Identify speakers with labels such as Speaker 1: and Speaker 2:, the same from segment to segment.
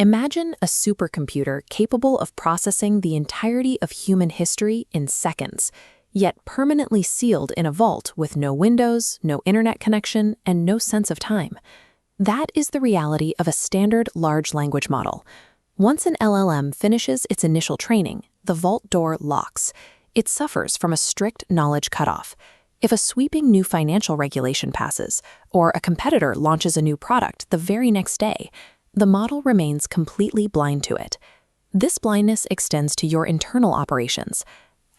Speaker 1: Imagine a supercomputer capable of processing the entirety of human history in seconds, yet permanently sealed in a vault with no windows, no internet connection, and no sense of time. That is the reality of a standard large language model. Once an LLM finishes its initial training, the vault door locks. It suffers from a strict knowledge cutoff. If a sweeping new financial regulation passes, or a competitor launches a new product the very next day, the model remains completely blind to it. This blindness extends to your internal operations.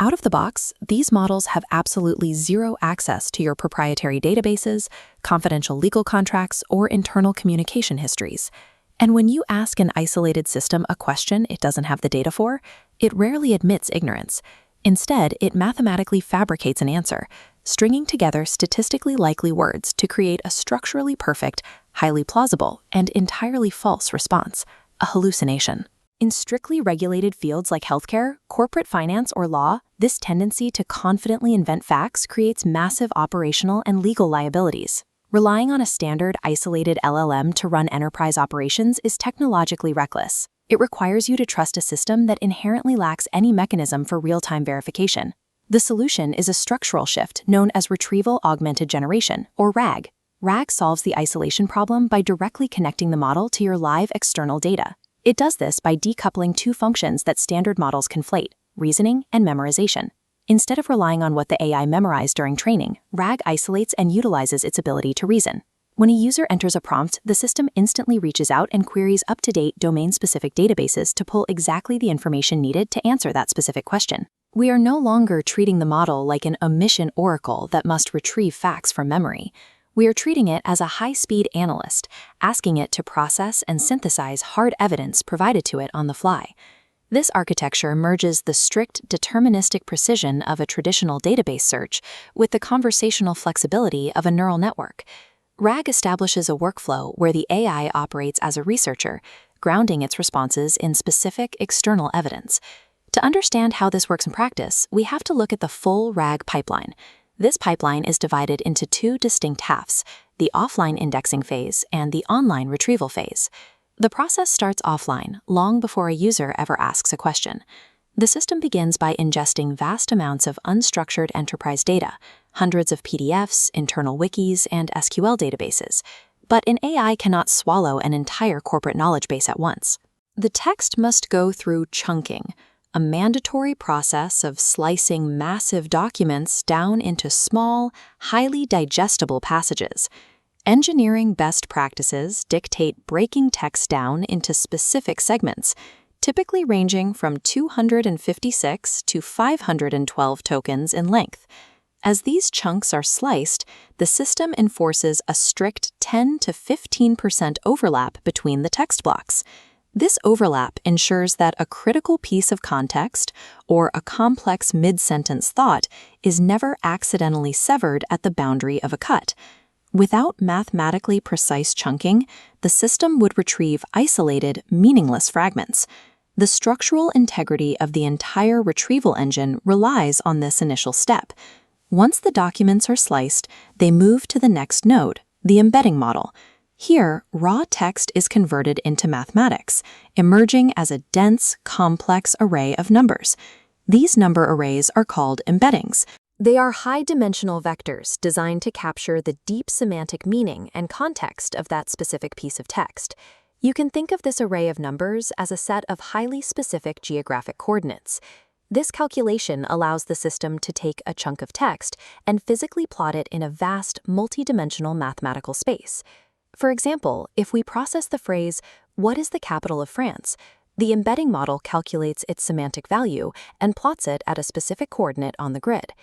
Speaker 1: Out of the box, these models have absolutely zero access to your proprietary databases, confidential legal contracts, or internal communication histories. And when you ask an isolated system a question it doesn't have the data for, it rarely admits ignorance. Instead, it mathematically fabricates an answer, stringing together statistically likely words to create a structurally perfect, highly plausible, and entirely false response, a hallucination. In strictly regulated fields like healthcare, corporate finance, or law, this tendency to confidently invent facts creates massive operational and legal liabilities. Relying on a standard, isolated LLM to run enterprise operations is technologically reckless. It requires you to trust a system that inherently lacks any mechanism for real-time verification. The solution is a structural shift known as Retrieval-Augmented Generation, or RAG. RAG solves the isolation problem by directly connecting the model to your live external data. It does this by decoupling two functions that standard models conflate: reasoning and memorization. Instead of relying on what the AI memorized during training, RAG isolates and utilizes its ability to reason. When a user enters a prompt, the system instantly reaches out and queries up-to-date domain-specific databases to pull exactly the information needed to answer that specific question. We are no longer treating the model like an omniscient oracle that must retrieve facts from memory. We are treating it as a high-speed analyst, asking it to process and synthesize hard evidence provided to it on the fly. This architecture merges the strict deterministic precision of a traditional database search with the conversational flexibility of a neural network. RAG establishes a workflow where the AI operates as a researcher, grounding its responses in specific external evidence. To understand how this works in practice, we have to look at the full RAG pipeline. This pipeline is divided into two distinct halves: the offline indexing phase and the online retrieval phase. The process starts offline, long before a user ever asks a question. The system begins by ingesting vast amounts of unstructured enterprise data, hundreds of PDFs, internal wikis, and SQL databases. But an AI cannot swallow an entire corporate knowledge base at once. The text must go through chunking, a mandatory process of slicing massive documents down into small, highly digestible passages. Engineering best practices dictate breaking text down into specific segments, typically ranging from 256 to 512 tokens in length. As these chunks are sliced, the system enforces a strict 10 to 15% overlap between the text blocks. This overlap ensures that a critical piece of context or a complex mid-sentence thought is never accidentally severed at the boundary of a cut. Without mathematically precise chunking, the system would retrieve isolated, meaningless fragments. The structural integrity of the entire retrieval engine relies on this initial step. Once the documents are sliced, they move to the next node, the embedding model. Here, raw text is converted into mathematics, emerging as a dense, complex array of numbers. These number arrays are called embeddings. They are high-dimensional vectors designed to capture the deep semantic meaning and context of that specific piece of text. You can think of this array of numbers as a set of highly specific geographic coordinates. This calculation allows the system to take a chunk of text and physically plot it in a vast, multi-dimensional mathematical space. For example, if we process the phrase, "What is the capital of France?" the embedding model calculates its semantic value and plots it at a specific coordinate on the grid.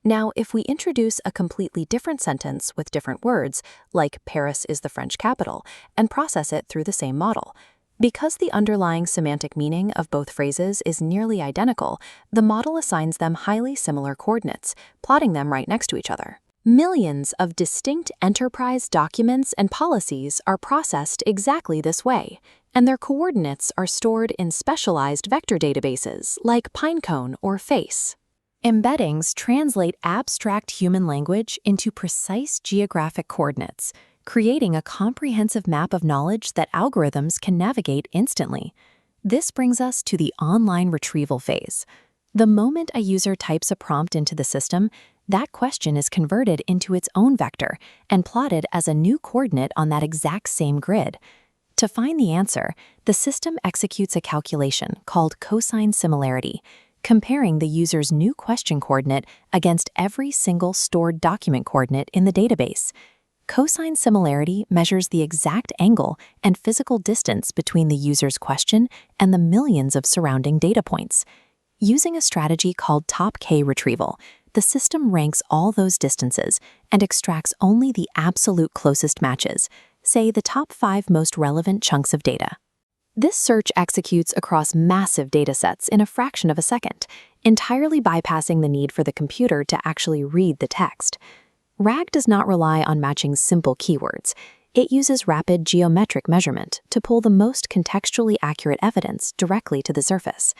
Speaker 1: Now, if we introduce a completely different sentence with different words, like "Paris is the French capital," and process it through the same model, because the underlying semantic meaning of both phrases is nearly identical, the model assigns them highly similar coordinates, plotting them right next to each other. Millions of distinct enterprise documents and policies are processed exactly this way, and their coordinates are stored in specialized vector databases like Pinecone or FACE. Embeddings translate abstract human language into precise geographic coordinates, creating a comprehensive map of knowledge that algorithms can navigate instantly. This brings us to the online retrieval phase. The moment a user types a prompt into the system, that question is converted into its own vector and plotted as a new coordinate on that exact same grid. To find the answer, the system executes a calculation called cosine similarity, comparing the user's new question coordinate against every single stored document coordinate in the database. Cosine similarity measures the exact angle and physical distance between the user's question and the millions of surrounding data points. Using a strategy called top K retrieval, the system ranks all those distances and extracts only the absolute closest matches, say the top 5 most relevant chunks of data. This search executes across massive datasets in a fraction of a second, entirely bypassing the need for the computer to actually read the text. RAG does not rely on matching simple keywords. It uses rapid geometric measurement to pull the most contextually accurate evidence directly to the surface.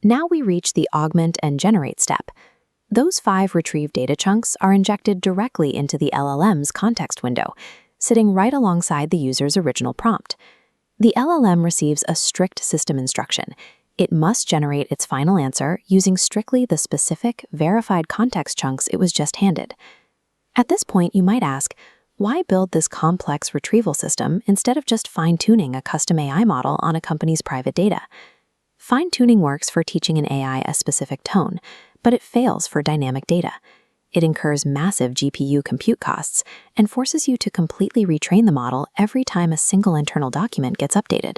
Speaker 1: Now we reach the augment and generate step. Those 5 retrieved data chunks are injected directly into the LLM's context window, sitting right alongside the user's original prompt. The LLM receives a strict system instruction. It must generate its final answer using strictly the specific, verified context chunks it was just handed. At this point, you might ask, why build this complex retrieval system instead of just fine-tuning a custom AI model on a company's private data? Fine-tuning works for teaching an AI a specific tone, but it fails for dynamic data. It incurs massive GPU compute costs and forces you to completely retrain the model every time a single internal document gets updated.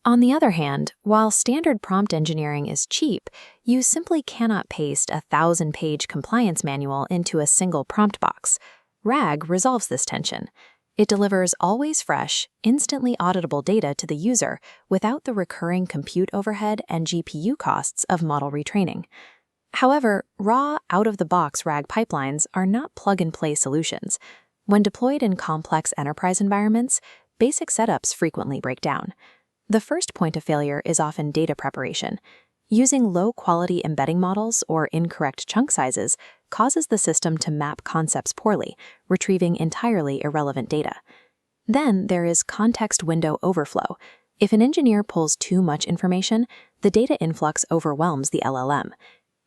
Speaker 1: On the other hand, while standard prompt engineering is cheap, you simply cannot paste a 1,000-page compliance manual into a single prompt box. RAG resolves this tension. It delivers always fresh, instantly auditable data to the user without the recurring compute overhead and GPU costs of model retraining. However, raw, out-of-the-box RAG pipelines are not plug-and-play solutions. When deployed in complex enterprise environments, basic setups frequently break down. The first point of failure is often data preparation. Using low-quality embedding models or incorrect chunk sizes causes the system to map concepts poorly, retrieving entirely irrelevant data. Then there is context window overflow. If an engineer pulls too much information, the data influx overwhelms the LLM.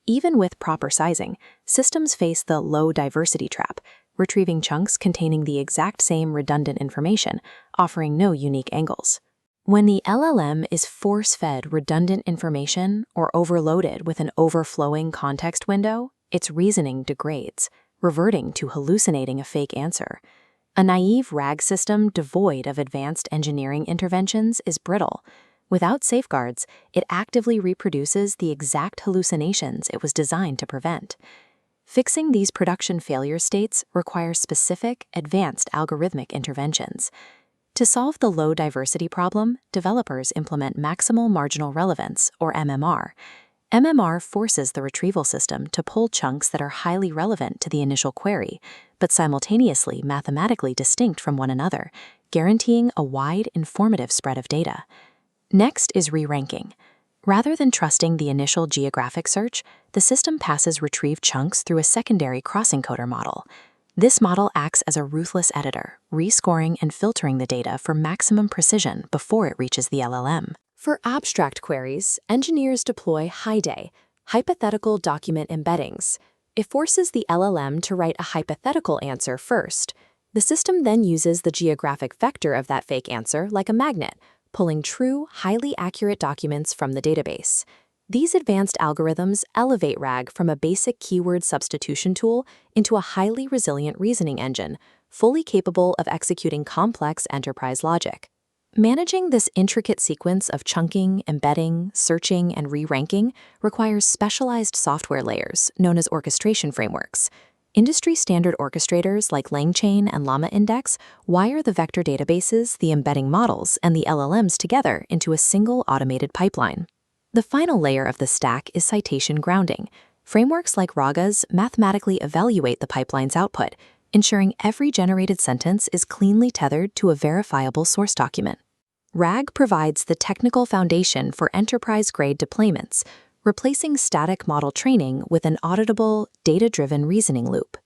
Speaker 1: Even with proper sizing, systems face the low diversity trap, retrieving chunks containing the exact same redundant information, offering no unique angles. When the LLM is force-fed redundant information or overloaded with an overflowing context window, its reasoning degrades, reverting to hallucinating a fake answer. A naive RAG system devoid of advanced engineering interventions is brittle. Without safeguards, it actively reproduces the exact hallucinations it was designed to prevent. Fixing these production failure states requires specific, advanced algorithmic interventions. To solve the low diversity problem, developers implement maximal marginal relevance, or MMR. MMR forces the retrieval system to pull chunks that are highly relevant to the initial query, but simultaneously mathematically distinct from one another, guaranteeing a wide, informative spread of data. Next is re-ranking. Rather than trusting the initial geographic search, the system passes retrieved chunks through a secondary cross-encoder model. This model acts as a ruthless editor, rescoring and filtering the data for maximum precision before it reaches the LLM. For abstract queries, engineers deploy HyDay, hypothetical document embeddings. It forces the LLM to write a hypothetical answer first. The system then uses the geographic vector of that fake answer like a magnet, pulling true, highly accurate documents from the database. These advanced algorithms elevate RAG from a basic keyword substitution tool into a highly resilient reasoning engine, fully capable of executing complex enterprise logic. Managing this intricate sequence of chunking, embedding, searching, and re-ranking requires specialized software layers known as orchestration frameworks. Industry-standard orchestrators like LangChain and Llama Index wire the vector databases, the embedding models, and the LLMs together into a single automated pipeline. The final layer of the stack is citation grounding. Frameworks like RAGAs mathematically evaluate the pipeline's output, ensuring every generated sentence is cleanly tethered to a verifiable source document. RAG provides the technical foundation for enterprise-grade deployments, replacing static model training with an auditable, data-driven reasoning loop.